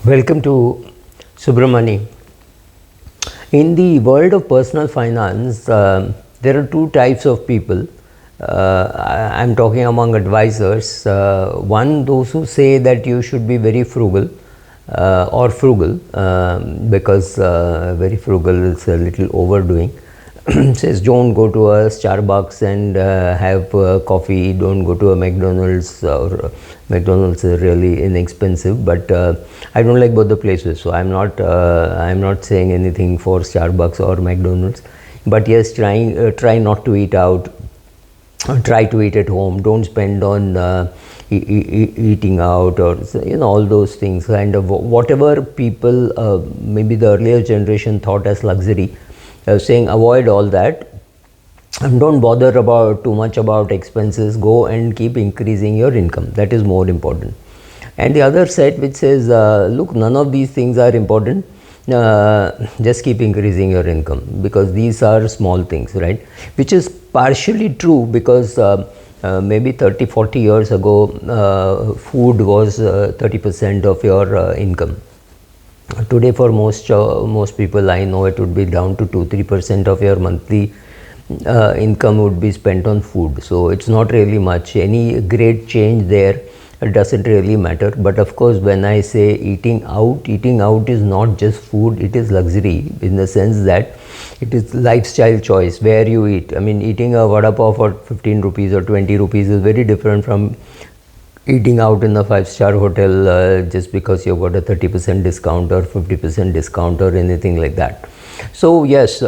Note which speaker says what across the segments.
Speaker 1: Welcome to Subramani. In the world of personal finance, there are two types of people. I'm talking among advisors. One, those who say that you should be very frugal or frugal because very frugal is a little overdoing. Says don't go to a Starbucks and have coffee, don't go to a McDonald's, or McDonald's is really inexpensive, but I don't like both the places, so I'm not saying anything for Starbucks or McDonald's, but yes, try not to eat out, try to eat at home, don't spend on eating out, or all those things, and whatever people maybe the earlier generation thought as luxury, saying avoid all that and don't bother about too much about expenses, go and keep increasing your income. That is more important. And the other set which says look, none of these things are important, just keep increasing your income, because these are small things, right? Which is partially true, because maybe 30-40 years ago food was 30% of your income. Today for most people I know, it would be down to 2-3% of your monthly income would be spent on food. So it's not really much. Any great change there doesn't really matter. But of course, when I say eating out is not just food, it is luxury, in the sense that it is lifestyle choice where you eat. I mean, eating a vada pav for 15 rupees or 20 rupees is very different from eating out in a 5-star hotel just because you've got a 30% discount or 50% discount or anything like that. So yes,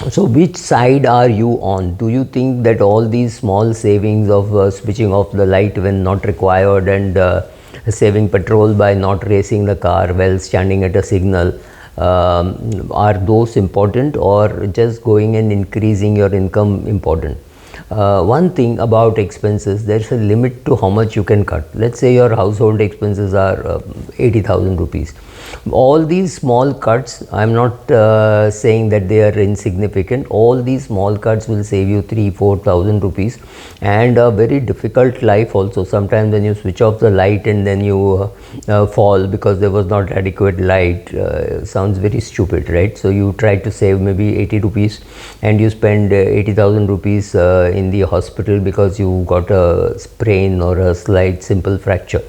Speaker 1: so which side are you on? Do you think that all these small savings of switching off the light when not required, and saving petrol by not racing the car while standing at a signal, are those important, or just going and increasing your income important? One thing about expenses, there's a limit to how much you can cut. Let's say your household expenses are 80,000 rupees. All these small cuts, I'm not saying that they are insignificant. All these small cuts will save you 3,000-4,000 rupees, and a very difficult life also. Sometimes when you switch off the light and then you fall because there was not adequate light, sounds very stupid, right? So you try to save maybe 80 rupees and you spend 80,000 rupees in the hospital because you got a sprain or a slight simple fracture.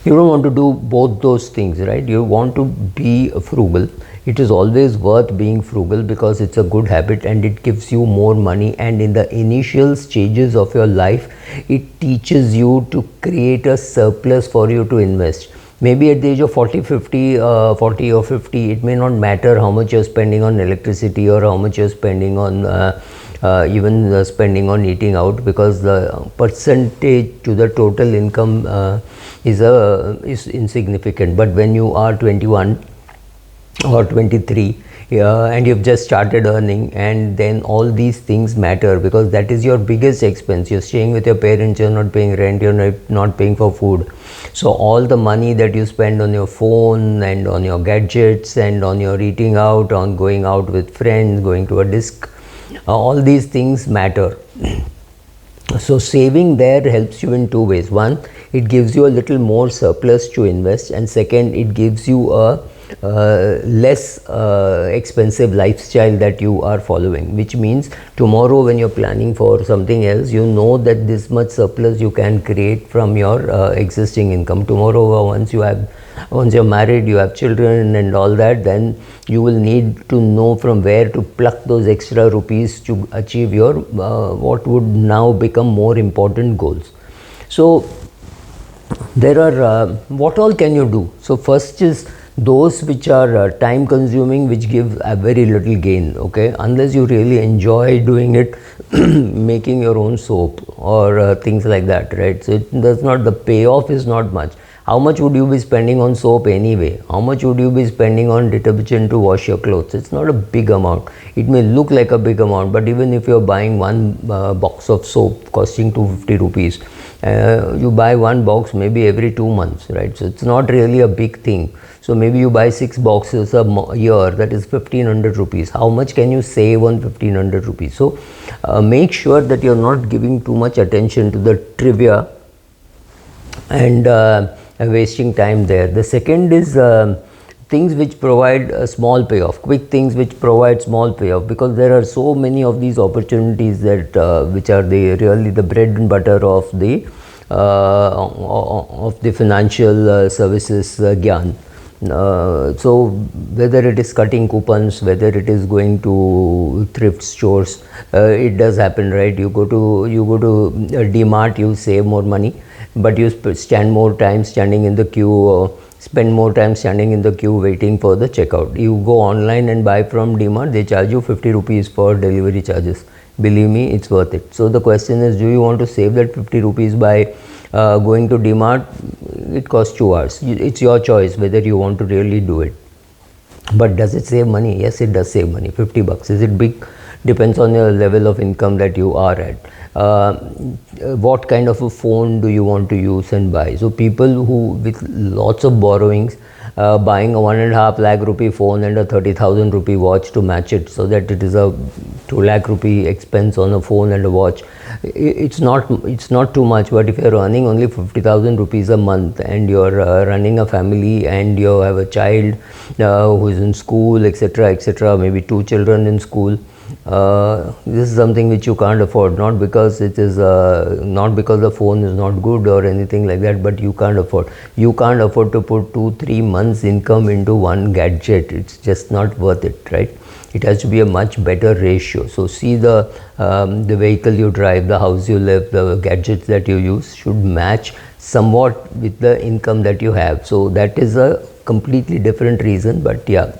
Speaker 1: You don't want to do both those things, right? You want to be frugal. It is always worth being frugal because it's a good habit and it gives you more money, and in the initial stages of your life it teaches you to create a surplus for you to invest. Maybe at the age of 40 or 50, it may not matter how much you're spending on electricity or how much you're spending on even spending on eating out, because the percentage to the total income is insignificant. But when you are 21 or 23 and you've just started earning, and then all these things matter, because that is your biggest expense. You're staying with your parents, you're not paying rent, you're not paying for food. So all the money that you spend on your phone and on your gadgets and on your eating out, on going out with friends, going to a disc, all these things matter. So saving there helps you in two ways. One, it gives you a little more surplus to invest, and second, it gives you a less expensive lifestyle that you are following, which means tomorrow when you're planning for something else, you know that this much surplus you can create from your existing income. Tomorrow, once you're married, you have children and all that, then you will need to know from where to pluck those extra rupees to achieve your what would now become more important goals. So there are what all can you do? So first is those which are time consuming, which give a very little gain, okay, unless you really enjoy doing it, making your own soap or things like that, right? So it does not, the payoff is not much. How much would you be spending on soap anyway? How much would you be spending on detergent to wash your clothes? It's not a big amount. It may look like a big amount, but even if you're buying one box of soap costing 250 rupees, you buy one box maybe every 2 months, right? So it's not really a big thing. So maybe you buy 6 boxes a year, that is 1500 rupees. How much can you save on 1500 rupees? So make sure that you're not giving too much attention to the trivia and wasting time there. The second is things which provide a small payoff, quick things which provide small payoff, because there are so many of these opportunities that which are really the bread and butter of the financial services gyan. So whether it is cutting coupons, whether it is going to thrift stores, it does happen, right? You go to D-Mart, you save more money, but you stand more time standing in the queue, spend more time standing in the queue waiting for the checkout. You go online and buy from D-Mart, they charge you 50 rupees for delivery charges. Believe me, it's worth it. So the question is, do you want to save that 50 rupees by going to D-Mart? It costs 2 hours. It's your choice whether you want to really do it. But does it save money? Yes, it does save money. 50 bucks. Is it big? Depends on your level of income that you are at. What kind of a phone do you want to use and buy? So people who with lots of borrowings, buying a 1.5 lakh rupee phone and a 30,000 rupee watch to match it, so that it is a 2 lakh rupee expense on a phone and a watch. It's not too much. But if you're earning only 50,000 rupees a month and you're running a family and you have a child who is in school, etc., maybe 2 children in school, this is something which you can't afford. Not because it is not because the phone is not good or anything like that, but you can't afford. You can't afford to put 2-3 months income into one gadget. It's just not worth it, right? It has to be a much better ratio. So see the vehicle you drive, the house you live, the gadgets that you use should match somewhat with the income that you have. So that is a completely different reason. But yeah,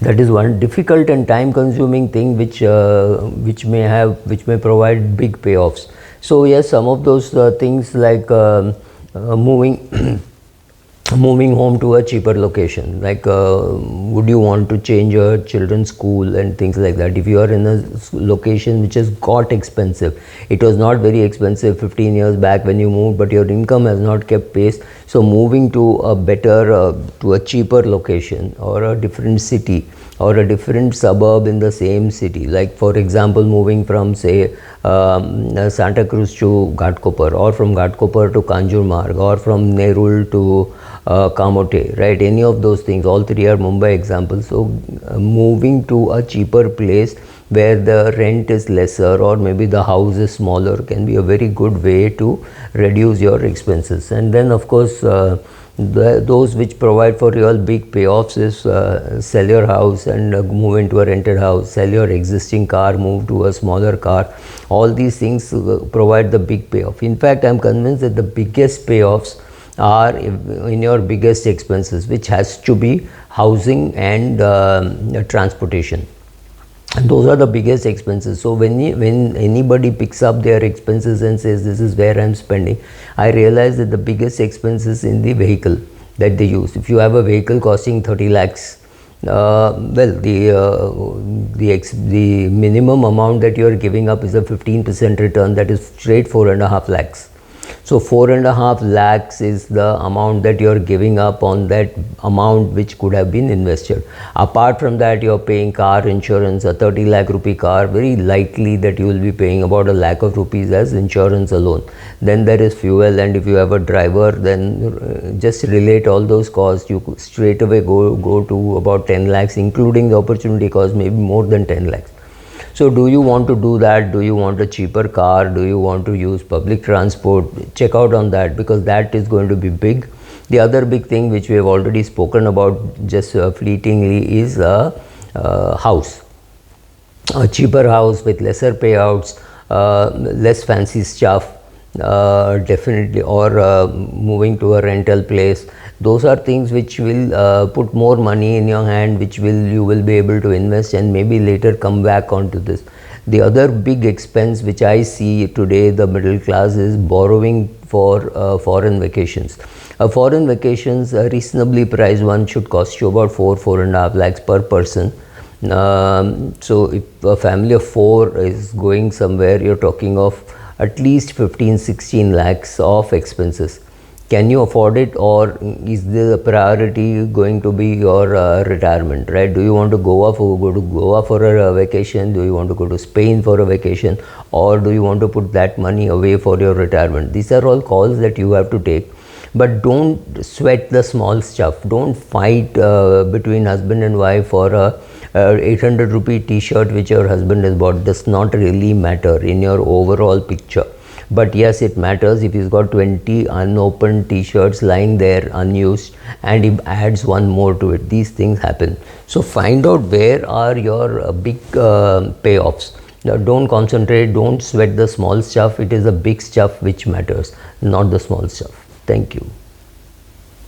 Speaker 1: that is one difficult and time consuming thing which may provide big payoffs. So yes, some of those things like moving moving home to a cheaper location, like would you want to change your children's school and things like that. If you are in a location which has got expensive, it was not very expensive 15 years back when you moved, but your income has not kept pace, so moving to a better to a cheaper location or a different city or a different suburb in the same city, like for example moving from say Santa Cruz to Ghatkopar, or from Ghatkopar to Kanjurmarg, or from Nerul to Kamote, right? Any of those things, all three are Mumbai examples. So moving to a cheaper place where the rent is lesser or maybe the house is smaller can be a very good way to reduce your expenses. And then of course those which provide for real big payoffs is sell your house and move into a rented house, sell your existing car, move to a smaller car. All these things provide the big payoff. In fact, I am convinced that the biggest payoffs are in your biggest expenses, which has to be housing and transportation. And those are the biggest expenses. So when anybody picks up their expenses and says this is where I am spending, I realize that the biggest expense is in the vehicle that they use. If you have a vehicle costing 30 lakhs, well, the minimum amount that you are giving up is a 15% return, that is straight 4.5 lakhs. So 4.5 lakhs is the amount that you are giving up on that amount which could have been invested. Apart from that, you are paying car insurance, a 30 lakh rupee car, very likely that you will be paying about a lakh of rupees as insurance alone. Then there is fuel, and if you have a driver, then just relate all those costs, you straight away go to about 10 lakhs, including the opportunity cost, maybe more than 10 lakhs. So do you want to do that? Do you want a cheaper car? Do you want to use public transport? Check out on that, because that is going to be big. The other big thing which we have already spoken about just fleetingly is a house. A cheaper house with lesser payouts, less fancy stuff, definitely, or moving to a rental place. Those are things which will put more money in your hand, which you will be able to invest and maybe later come back onto this. The other big expense which I see today, the middle class, is borrowing for foreign vacations. Foreign vacations, a reasonably priced one, should cost you about 4.5 lakhs per person. So if a family of 4 is going somewhere, you're talking of at least 15-16 lakhs of expenses. Can you afford it, or is the priority going to be your retirement, right? Do you want to go to Goa for a vacation? Do you want to go to Spain for a vacation, or do you want to put that money away for your retirement? These are all calls that you have to take. but don't sweat the small stuff. Don't fight between husband and wife for a 800 rupee t-shirt which your husband has bought. Does not really matter in your overall picture. But yes, it matters if he's got 20 unopened t-shirts lying there unused and he adds one more to it. These things happen. So find out where are your big payoffs. Now, don't concentrate, don't sweat the small stuff. It is the big stuff which matters, not the small stuff. Thank you.